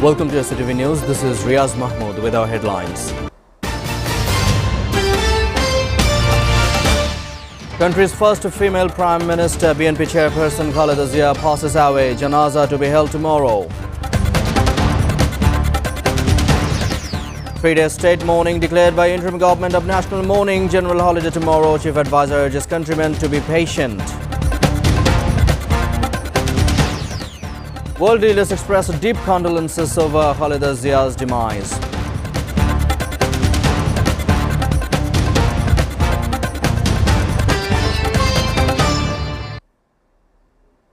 Welcome to SATV News. This is Riaz Mahmood with our headlines. Country's first female Prime Minister, BNP Chairperson Khaleda Zia passes away. Janaza to be held tomorrow. 3-day state mourning declared by interim government of national mourning. General holiday tomorrow. Chief advisor urges countrymen to be patient. World leaders express deep condolences over Khaleda Zia's demise.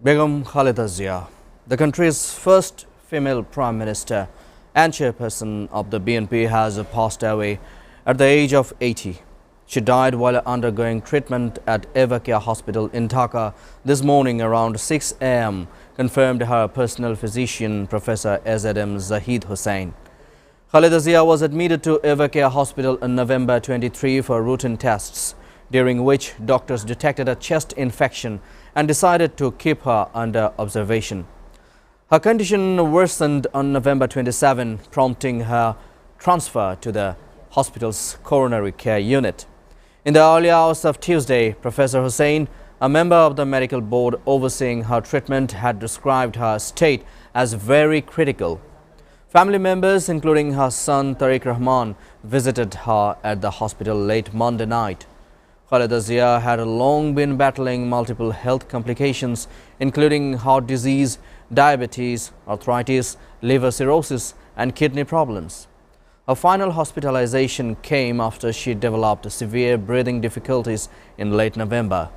Begum Khaleda Zia, the country's first female Prime Minister and Chairperson of the BNP, has passed away at the age of 80. She died while undergoing treatment at Evacare Hospital in Dhaka this morning around 6 a.m., confirmed her personal physician, Professor SATV Zahid Hussain. Khaleda Zia was admitted to Evacare Hospital in November 23 for routine tests, during which doctors detected a chest infection and decided to keep her under observation. Her condition worsened on November 27, prompting her transfer to the hospital's coronary care unit. In the early hours of Tuesday, Professor Hussain, a member of the medical board overseeing her treatment, had described her state as very critical. Family members, including her son Tariq Rahman, visited her at the hospital late Monday night. Khaleda Zia had long been battling multiple health complications, including heart disease, diabetes, arthritis, liver cirrhosis, and kidney problems. Her final hospitalization came after she developed severe breathing difficulties in late November.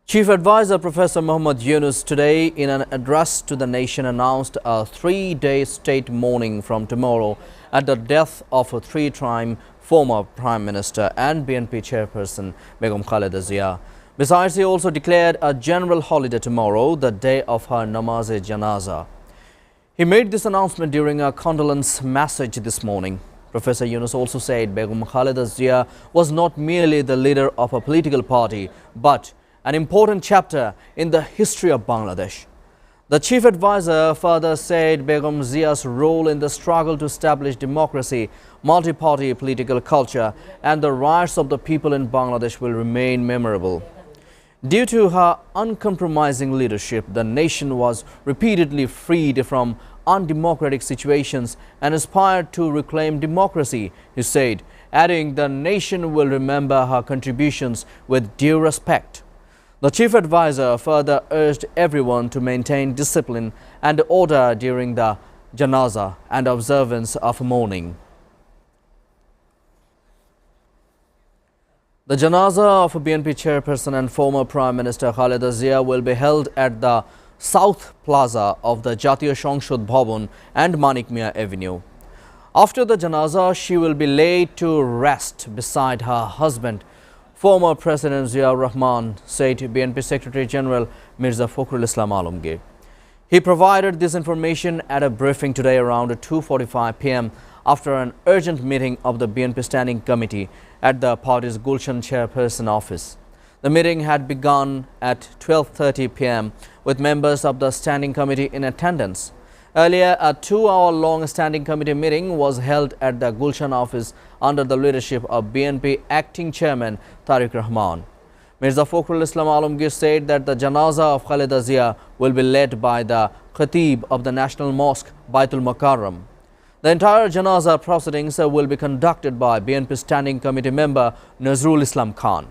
Chief Advisor Professor Muhammad Yunus today, in an address to the nation, announced a 3-day state mourning from tomorrow at the death of a 3-time former Prime Minister and BNP Chairperson Begum Khaleda Zia. Besides, he also declared a general holiday tomorrow, the day of her namaz-e-janaza. He made this announcement during a condolence message this morning. Professor Yunus also said Begum Khaleda Zia was not merely the leader of a political party, but an important chapter in the history of Bangladesh. The chief advisor further said Begum Zia's role in the struggle to establish democracy, multi-party political culture, and the rights of the people in Bangladesh will remain memorable. Due to her uncompromising leadership, the nation was repeatedly freed from undemocratic situations and aspired to reclaim democracy, he said, adding the nation will remember her contributions with due respect. The chief advisor further urged everyone to maintain discipline and order during the janaza and observance of mourning. The janaza of BNP Chairperson and former Prime Minister Khaleda Zia will be held at the South Plaza of the Jatiya সংসদ Bhavan and Manik Mia Avenue. After the janaza, she will be laid to rest beside her husband, former President Zia Rahman, said BNP Secretary General Mirza Fakhrul Islam Alamgir. He provided this information at a briefing today around 2:45 p.m. after an urgent meeting of the BNP Standing Committee at the party's Gulshan Chairperson office. The meeting had begun at 12:30 p.m. with members of the Standing Committee in attendance. Earlier, a 2-hour-long Standing Committee meeting was held at the Gulshan office under the leadership of BNP Acting Chairman Tariq Rahman. Mirza Fakhrul Islam Alamgir said that the janaza of Khaleda Zia will be led by the Khatib of the National Mosque, Baitul Mukarram. The entire janaza proceedings will be conducted by BNP Standing Committee member Nazrul Islam Khan.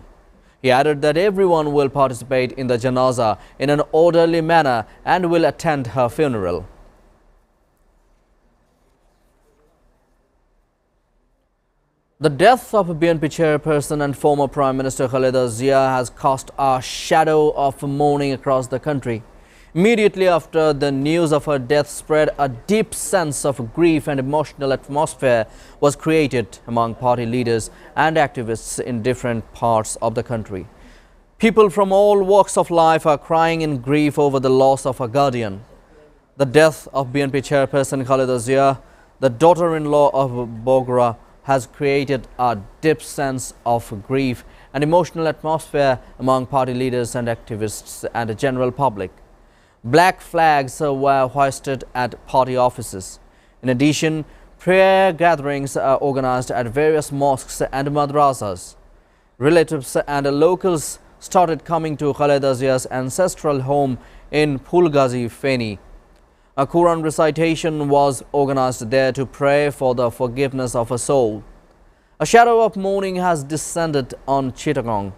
He added that everyone will participate in the janaza in an orderly manner and will attend her funeral. The death of BNP Chairperson and former Prime Minister Khaleda Zia has cast a shadow of mourning across the country. Immediately after the news of her death spread, a deep sense of grief and emotional atmosphere was created among party leaders and activists in different parts of the country. People from all walks of life are crying in grief over the loss of a guardian. The death of BNP Chairperson Khaleda Zia, the daughter-in-law of Bogra, has created a deep sense of grief and emotional atmosphere among party leaders and activists and the general public. Black flags were hoisted at party offices. In addition, prayer gatherings are organized at various mosques and madrasas. Relatives and locals started coming to Khaleda Zia's ancestral home in Phulgazi, Feni. A Quran recitation was organized there to pray for the forgiveness of her soul. A shadow of mourning has descended on Chittagong.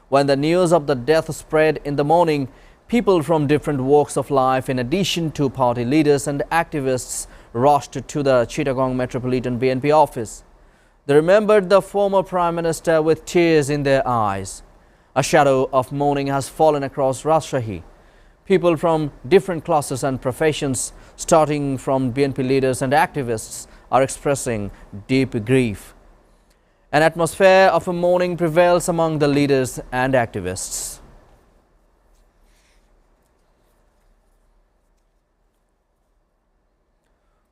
When the news of the death spread in the morning, people from different walks of life, in addition to party leaders and activists, rushed to the Chittagong Metropolitan BNP office. They remembered the former Prime Minister with tears in their eyes. A shadow of mourning has fallen across Rajshahi. People from different classes and professions, starting from BNP leaders and activists, are expressing deep grief. An atmosphere of mourning prevails among the leaders and activists.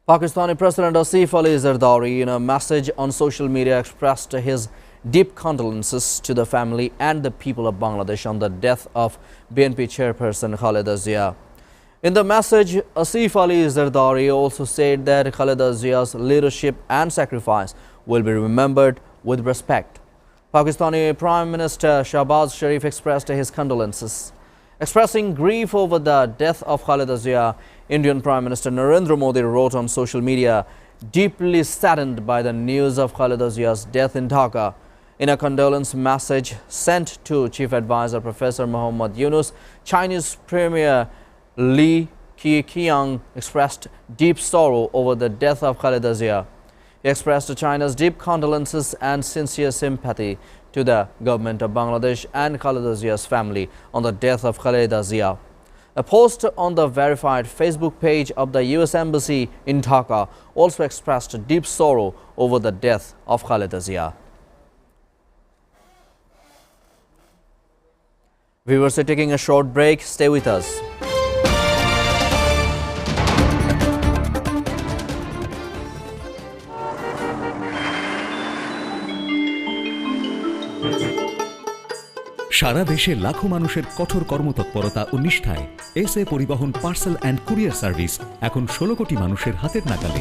Pakistani President Asif Ali Zardari, in a message on social media, expressed his deep condolences to the family and the people of Bangladesh on the death of BNP chairperson Khaleda Zia. In the message, Asif Ali Zardari also said that Khaleda Zia's leadership and sacrifice will be remembered with respect. Pakistani Prime Minister Shahbaz Sharif expressed his condolences. Expressing grief over the death of Khaleda Zia, Indian Prime Minister Narendra Modi wrote on social media, deeply saddened by the news of Khaleda Zia's death in Dhaka. In a condolence message sent to Chief Advisor Professor Muhammad Yunus, Chinese Premier Li Keqiang expressed deep sorrow over the death of Khaleda Zia. He expressed China's deep condolences and sincere sympathy to the government of Bangladesh and Khaleda Zia's family on the death of Khaleda Zia. A post on the verified Facebook page of the US Embassy in Dhaka also expressed deep sorrow over the death of Khaleda Zia. Viewers are taking a short break. Stay with us. সারা দেশে লাখো মানুষের কঠোর কর্মতৎপরতা ও নিষ্ঠায় SA পরিবহন parcel and courier service এখন 16 কোটি মানুষের হাতের নাগালে।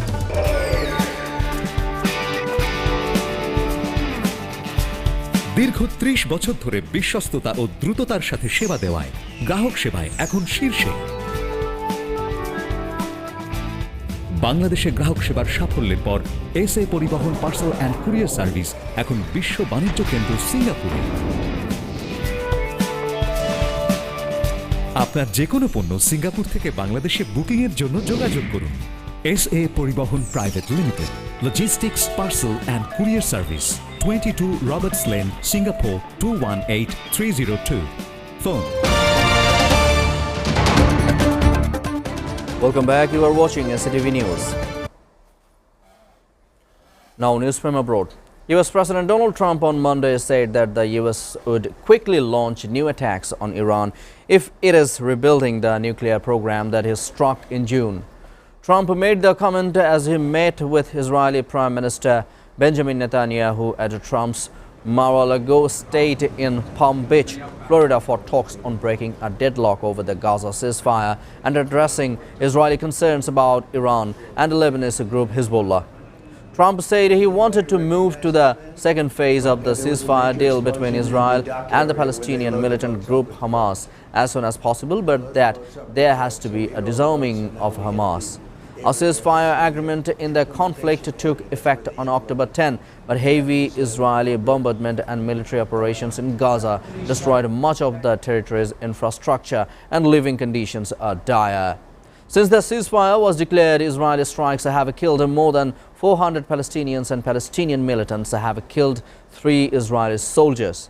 দীর্ঘ 30 বছর ধরে বিশ্বস্ততা ও দ্রুততার সাথে সেবা দেওয়ায় গ্রাহক সেবায় এখন শীর্ষে। বাংলাদেশে গ্রাহক সেবার সাফল্যের পর এসএ পরিবহন পার্সেল অ্যান্ড কুরিয়ার সার্ভিস এখন বিশ্ব বাণিজ্য কেন্দ্র সিঙ্গাপুরে। আপনার যে কোনো পণ্য সিঙ্গাপুর থেকে বাংলাদেশে বুকিং এর জন্য যোগাযোগ করুন। এসএ পরিবহন private limited, logistics parcel and courier service, 22 Roberts lane, Singapore 218302। Phone. Welcome back. You are watching SATV News. Now, news from abroad. US President Donald Trump on Monday said that the US would quickly launch new attacks on Iran if it is rebuilding the nuclear program that he struck in June. Trump made the comment as he met with Israeli Prime Minister Benjamin Netanyahu at Trump's Mar-a-Lago estate in Palm Beach, Florida, for talks on breaking a deadlock over the Gaza ceasefire and addressing Israeli concerns about Iran and the Lebanese group Hezbollah. Trump said he wanted to move to the second phase of the ceasefire deal between Israel and the Palestinian militant group Hamas as soon as possible, but that there has to be a disarming of Hamas. A ceasefire agreement in the conflict took effect on October 10, but heavy Israeli bombardment and military operations in Gaza destroyed much of the territory's infrastructure and living conditions are dire. Since the ceasefire was declared, Israeli strikes have killed more than 400 Palestinians and Palestinian militants have killed 3 Israeli soldiers.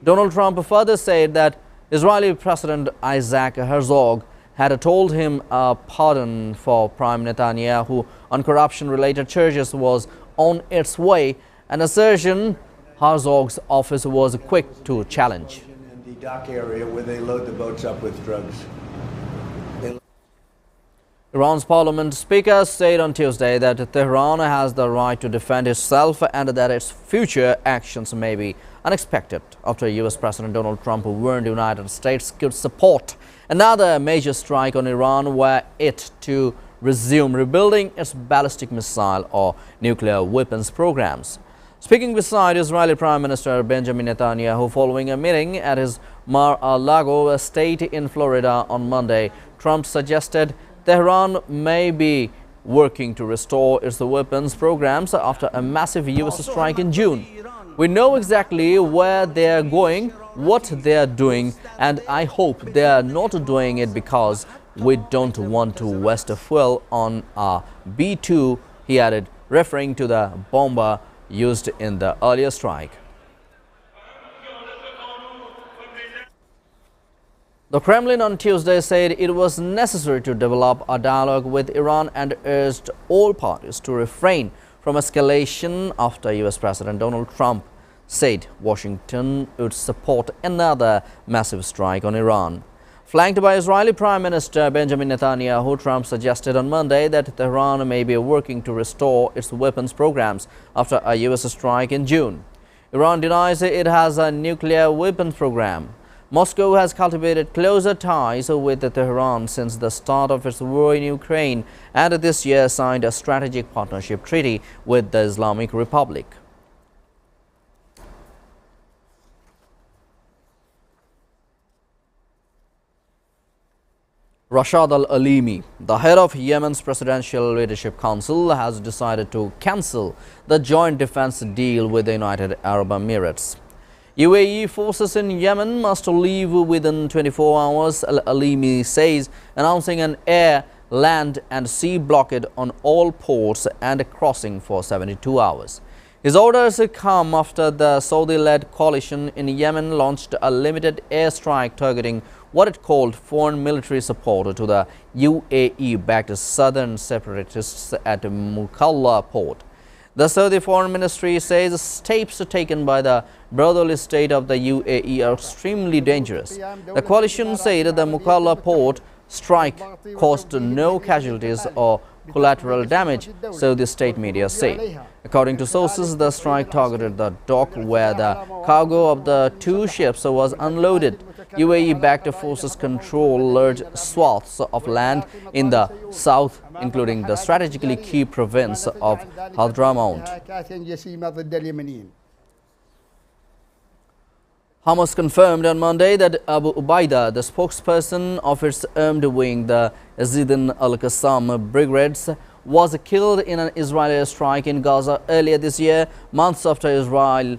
Donald Trump further said that Israeli President Isaac Herzog had told him a pardon for Prime Netanyahu on corruption-related charges was on its way, an assertion Herzog's office was quick to challenge. In the dock area where they load the boats up with drugs. Iran's parliament speaker said on Tuesday that Tehran has the right to defend itself and that its future actions may be unexpected after U.S. President Donald Trump warned the United States could support another major strike on Iran were it to resume rebuilding its ballistic missile or nuclear weapons programs. Speaking beside Israeli Prime Minister Benjamin Netanyahu following a meeting at his Mar-a-Lago estate in Florida on Monday, Trump suggested Tehran may be working to restore its weapons programs after a massive U.S. strike in June. We know exactly where they are going, what they are doing, and I hope they are not doing it because we don't want to waste fuel on our B-2, he added, referring to the bomber used in the earlier strike. The Kremlin on Tuesday said it was necessary to develop a dialogue with Iran and urged all parties to refrain from escalation after U.S. President Donald Trump said Washington would support another massive strike on Iran. Flanked by Israeli Prime Minister Benjamin Netanyahu, Trump suggested on Monday that Tehran may be working to restore its weapons programs after a U.S. strike in June. Iran denies it has a nuclear weapons program. Moscow has cultivated closer ties with Tehran since the start of its war in Ukraine and this year signed a strategic partnership treaty with the Islamic Republic. Rashad al-Alimi, the head of Yemen's Presidential Leadership Council, has decided to cancel the joint defense deal with the United Arab Emirates. UAE forces in Yemen must leave within 24 hours, al-Alimi says, announcing an air, land and sea blockade on all ports and a crossing for 72 hours. His orders come after the Saudi-led coalition in Yemen launched a limited airstrike targeting what it called foreign military support to the UAE-backed southern separatists at Mukalla port. The Saudi Foreign Ministry says steps taken by the brotherly state of the UAE are extremely dangerous. The coalition said the Mukalla port strike caused no casualties or collateral damage, so the state media say. According to sources, the strike targeted the dock where the cargo of the two ships was unloaded. UAE-backed forces control large swaths of land in the south, including the strategically key province of Hadramaut. Hamas confirmed on Monday that Abu Ubaidah, the spokesperson of its armed wing, the Yazidin al-Qassam brigades, was killed in an Israeli strike in Gaza earlier this year, months after Israel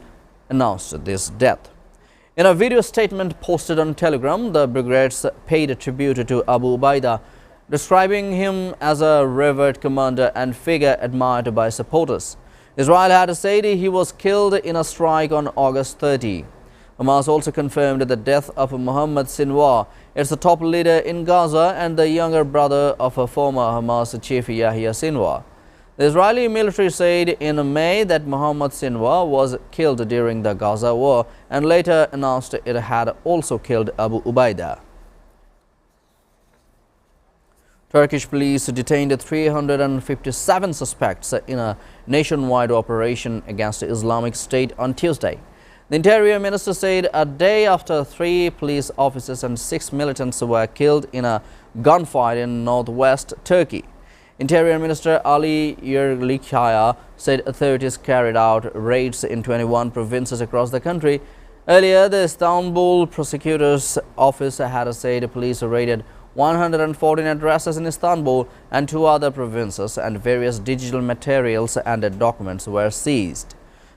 announced this death. In a video statement posted on Telegram, the brigades paid tribute to Abu Ubaidah, describing him as a revered commander and figure admired by supporters. Israel had said he was killed in a strike on August 30. Hamas also confirmed the death of Mohammed Sinwar, its top leader in Gaza and the younger brother of a former Hamas chief Yahya Sinwar. The Israeli military said in May that Mohammed Sinwar was killed during the Gaza war and later announced it had also killed Abu Ubaidah. Turkish police detained 357 suspects in a nationwide operation against Islamic State on Tuesday. The Interior Minister said a day after 3 police officers and 6 militants were killed in a gunfight in northwest Turkey. Interior Minister Ali Yerlikaya said authorities carried out raids in 21 provinces across the country. Earlier, the Istanbul Prosecutor's Office had said police raided 114 addresses in Istanbul and 2 other provinces, and various digital materials and documents were seized.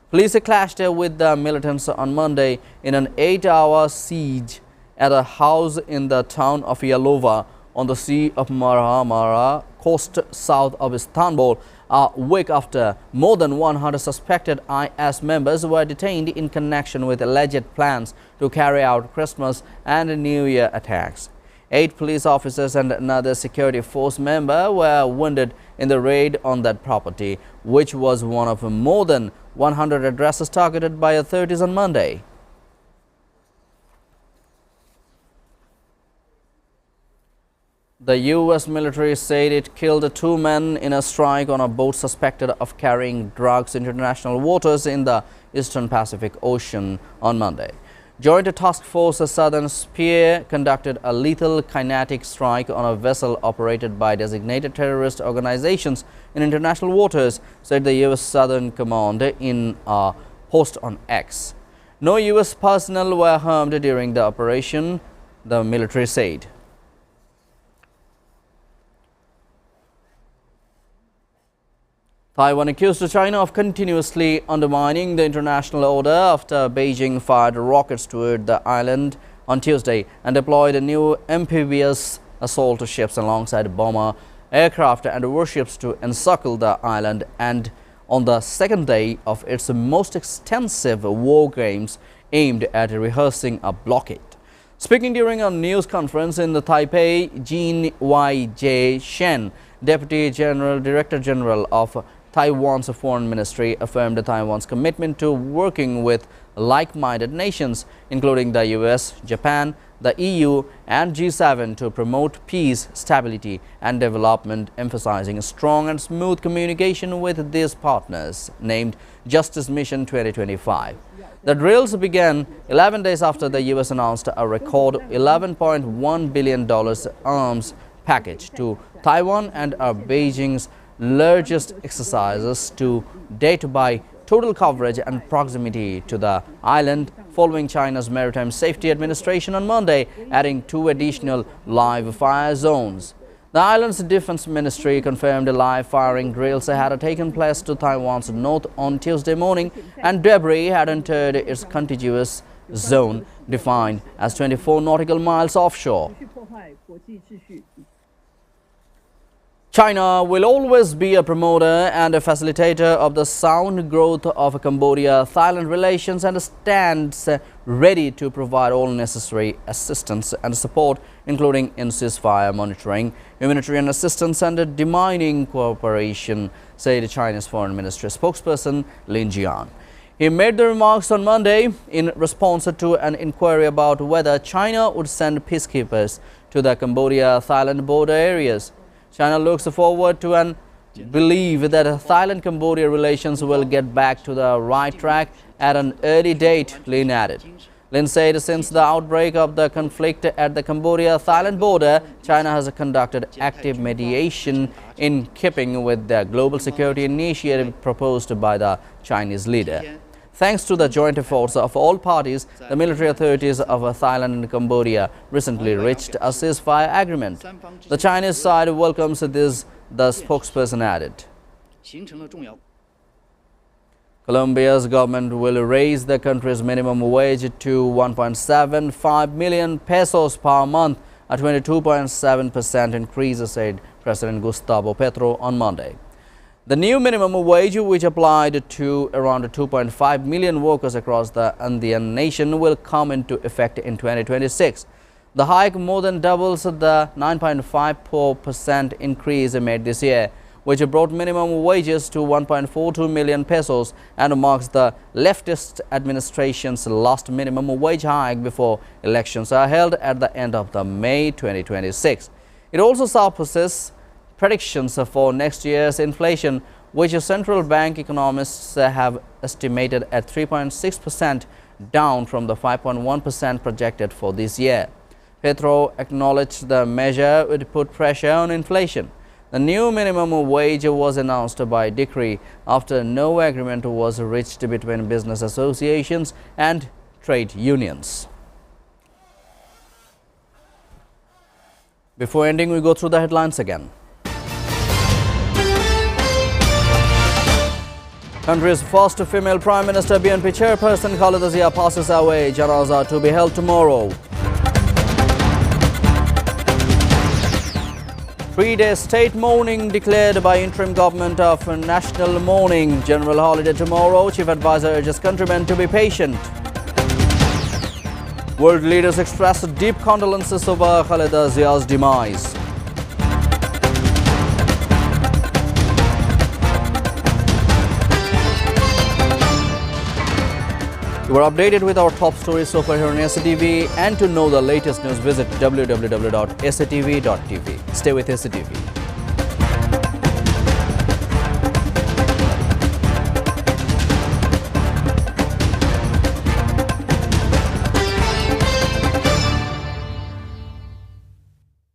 Police clashed with the militants on Monday in an 8-hour siege at a house in the town of Yalova on the Sea of Marmara coast south of Istanbul, a week after more than 100 suspected IS members were detained in connection with alleged plans to carry out Christmas and New Year attacks. 8 police officers and another security force member were wounded in the raid on that property, which was one of more than 100 addresses targeted by authorities on Monday. The U.S. military said it killed 2 men in a strike on a boat suspected of carrying drugs in international waters in the Eastern Pacific Ocean on Monday. Joint Task Force Southern Spear conducted a lethal kinetic strike on a vessel operated by designated terrorist organizations in international waters, said the U.S. Southern Command in a post on X. No U.S. personnel were harmed during the operation, the military said. Taiwan accused China of continuously undermining the international order after Beijing fired rockets toward the island on Tuesday and deployed new amphibious assault ships alongside bomber aircraft and warships to encircle the island, and on the second day of its most extensive war games aimed at rehearsing a blockade. Speaking during a news conference in the Taipei, Jean Y.J. Shen, Deputy Director General of Taiwan's Foreign Ministry, affirmed Taiwan's commitment to working with like-minded nations, including the US, Japan, the EU and G7 to promote peace, stability and development, emphasizing strong and smooth communication with these partners, named Justice Mission 2025. The drills began 11 days after the US announced a record $11.1 billion arms package to Taiwan and are Beijing's largest exercises to date by total coverage and proximity to the island, following China's Maritime Safety Administration on Monday, adding 2 additional live fire zones. The island's defense ministry confirmed live firing drills had taken place to Taiwan's north on Tuesday morning, and debris had entered its contiguous zone, defined as 24 nautical miles offshore. China will always be a promoter and a facilitator of the sound growth of Cambodia-Thailand relations and stands ready to provide all necessary assistance and support, including in ceasefire monitoring, humanitarian assistance and demining cooperation, said China's Foreign Ministry spokesperson Lin Jian. He made the remarks on Monday in response to an inquiry about whether China would send peacekeepers to the Cambodia-Thailand border areas. China looks forward to and believes that Thailand-Cambodia relations will get back to the right track at an early date, Lin added. Lin said since the outbreak of the conflict at the Cambodia-Thailand border, China has conducted active mediation in keeping with the global security initiative proposed by the Chinese leader. Thanks to the joint efforts of all parties, the military authorities of Thailand and Cambodia recently reached a ceasefire agreement. The Chinese side welcomes this, the spokesperson added. Colombia's government will raise the country's minimum wage to 1.75 million pesos per month, a 22.7% increase, said President Gustavo Petro on Monday. The new minimum wage, which applied to around 2.5 million workers across the Andean nation, will come into effect in 2026. The hike more than doubles the 9.54% increase made this year, which brought minimum wages to 1.42 million pesos and marks the leftist administration's last minimum wage hike before elections are held at the end of May 2026. It also surpasses predictions for next year's inflation, which central bank economists have estimated at 3.6%, down from the 5.1% projected for this year. Petro acknowledged the measure would put pressure on inflation. The new minimum wage was announced by decree after no agreement was reached between business associations and trade unions. Before ending, we go through the headlines again. Country's first female Prime Minister BNP chairperson Khaleda Zia passes away. Janazah to be held tomorrow. 3-day state mourning declared by interim government of national mourning. General holiday tomorrow. Chief advisor urges countrymen to be patient. World leaders express deep condolences over Khaleda Zia's demise. You are updated with our top stories so far here on SATV, and to know the latest news, visit www.satv.tv. Stay with SATV.